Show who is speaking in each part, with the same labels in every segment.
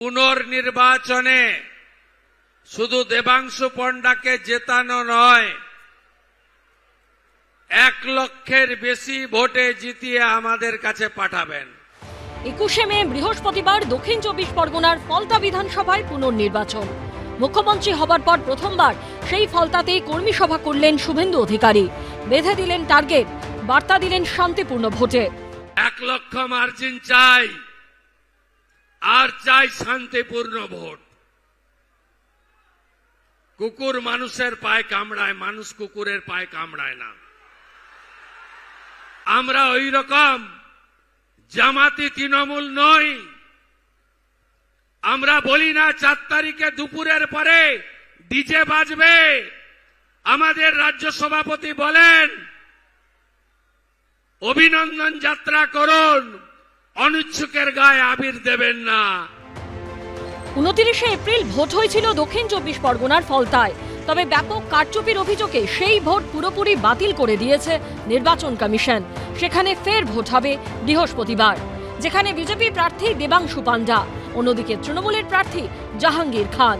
Speaker 1: পুনর্নির্বাচনে শুধু দেবাংশু পণ্ডাকে জেতানো নয়, 1 লক্ষের বেশি ভোটে জিতিয়ে আমাদের কাছে পাঠাবেন।
Speaker 2: 21শে মে বৃহস্পতিবার দক্ষিণ 24 পরগনার ফলতা বিধানসভায় পুনর্নির্বাচন। মুখ্যমন্ত্রী হবার পর প্রথমবার সেই ফলতাতেই কর্মী সভা করলেন শুভেন্দু অধিকারী। বেঁধে দিলেন টার্গেট, বার্তা দিলেন শান্তিপূর্ণ ভোটে।
Speaker 1: 1 লক্ষ মার্জিন চাই, আর চাই শান্তিপূর্ণ ভোট। কুকুর মানুষের পায়ে কামড়ায়, মানুষ কুকুরের পায়ে কামড়ায় না। আমরা ওই রকম জামাতি তৃণমূল নই। আমরা বলি না 4 তারিখে দুপুরের পরে ডিজে বাজবে। আমাদের রাজ্য সভাপতি বলেন অভিনন্দন যাত্রা করুন, অনিচ্ছুকের গায়ে আবির দেবেন না।
Speaker 2: 29শে এপ্রিল ভোট হয়েছিল দক্ষিণ 24 পরগনার ফলতায়। তবে ব্যাপক কারচুপির অভিযোগে সেই ভোট পুরোপুরি বাতিল করে দিয়েছে নির্বাচন কমিশন। সেখানে ফের ভোট হবে বৃহস্পতিবার, যেখানে বিজেপি প্রার্থী দেবাংশু পাণ্ডা, অন্যদিকে তৃণমূলের প্রার্থী জাহাঙ্গীর খান,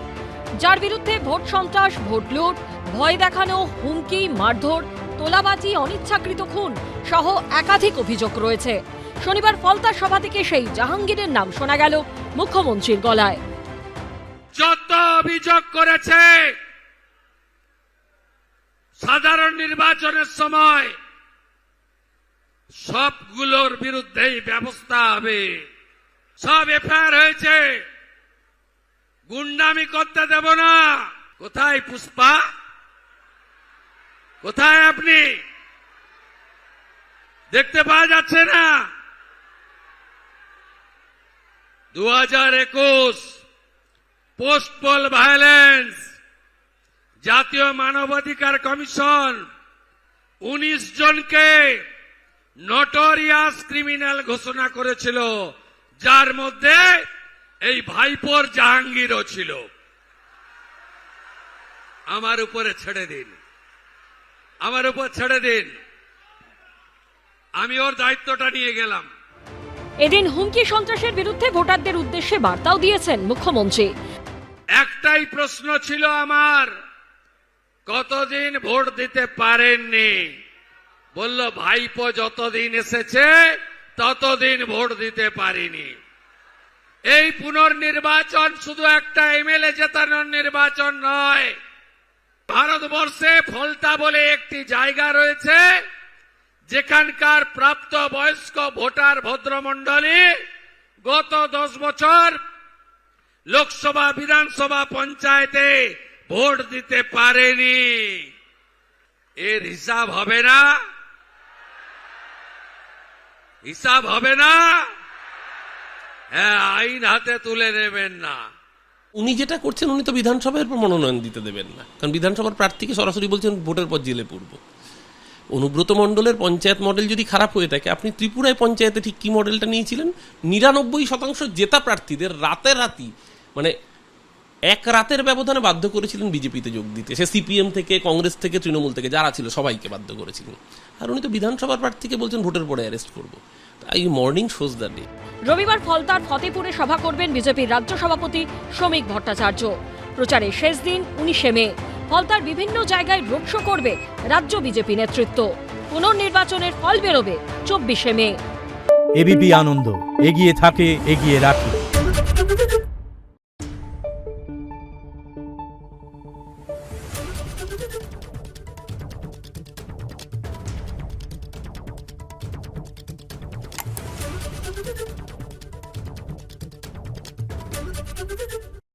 Speaker 2: যার বিরুদ্ধে ভোট সন্ত্রাস, ভোট লুট, ভয় দেখানো, হুমকি, মারধর, তোলাবাজি, অনিচ্ছাকৃত খুন সহ একাধিক অভিযোগ রয়েছে। শনিবার ফলতা সভা থেকে সেই জাহাঙ্গীরের নাম শোনা গেল মুখ্যমন্ত্রীর গলায়।
Speaker 1: যত অভিযোগ করেছে সাধারণ নির্বাচনের সময় সবগুলোর বিরুদ্ধেই ব্যবস্থা হবে। সব এফআইআর হয়েছে, গুন্ডামি করতে দেব না। কোথায় পুষ্পা? কোথায় আপনি? দেখতে পাওয়া যাচ্ছে না? 2021 পোস্ট পোল ভায়োলেন্স, জাতীয় মানবাধিকার কমিশন 19 জনকে নটোরিয়াস ক্রিমিনাল ঘোষণা করেছিল, যার মধ্যে এই ভাইপোর জাহাঙ্গীরও ছিল। আমার উপরে ছেড়ে দিন, আমার উপর ছেড়ে দিন, আমি ওর দায়িত্বটা নিয়ে গেলাম।
Speaker 2: এদিন হুমকি সন্ত্রাসের বিরুদ্ধে ভোটারদের উদ্দেশ্যে বার্তাও দিয়েছেন মুখ্যমন্ত্রী।
Speaker 1: একটাই প্রশ্ন ছিল আমার, কতদিন ভোট দিতে পারেননি? বলল ভাইপো যতদিন এসেছে ততদিন ভোট দিতে পারিনি। এই পুনর্নির্বাচন শুধু একটা এমএলএ জেতানোর নির্বাচন নয়। ভারতবর্ষে ফলতা বলে একটি জায়গা রয়েছে যেখানকার প্রাপ্ত বয়স্ক ভোটার ভদ্রমণ্ডলী গত 10 বছর লোকসভা, বিধানসভা, পঞ্চায়েতে ভোট দিতে পারেনি। এর হিসাব হবে না? হিসাব হবে না? হ্যাঁ, আইন হাতে তুলে নেবেন না।
Speaker 3: উনি যেটা করছেন, উনি তো বিধানসভার মনোনয়ন দিতে দেবেন না, কারণ বিধানসভার প্রার্থীকে সরাসরি বলছেন ভোটের পর জেলে পড়ব। অনুব্রত মণ্ডলের পঞ্চায়েত মডেল যদি খারাপ হয়ে থাকে, আপনি ত্রিপুরায় পঞ্চায়েতে ঠিক কি মডেলটা নিয়েছিলেন? 99% জেতা প্রার্থীদের রাতারাতি, মানে এক রাতের ব্যবধানে বাধ্য করেছিলেন বিজেপিতে যোগ দিতে। সে সিপিএম থেকে, কংগ্রেস থেকে, তৃণমূল থেকে যারা ছিল সবাইকে বাধ্য করেছিলেন। আর উনি তো বিধানসভার প্রার্থীকে বলছেন ভোটের পরে অ্যারেস্ট করবো। এই মর্নিং শোজ দ্য ডে।
Speaker 2: রবিবার ফলতার ফতেপুরে সভা করবেন বিজেপির রাজ্য সভাপতি শ্রমিক ভট্টাচার্য। প্রচারের শেষ দিন 19শে মে। ফলতার বিভিন্ন জায়গায় রোড শো করবে রাজ্য বিজেপি নেতৃত্ব। পুনর্নির্বাচনের ফল বেরোবে 24শে মে।
Speaker 4: এবিপি আনন্দ, এগিয়ে থাকে, এগিয়ে রাখে।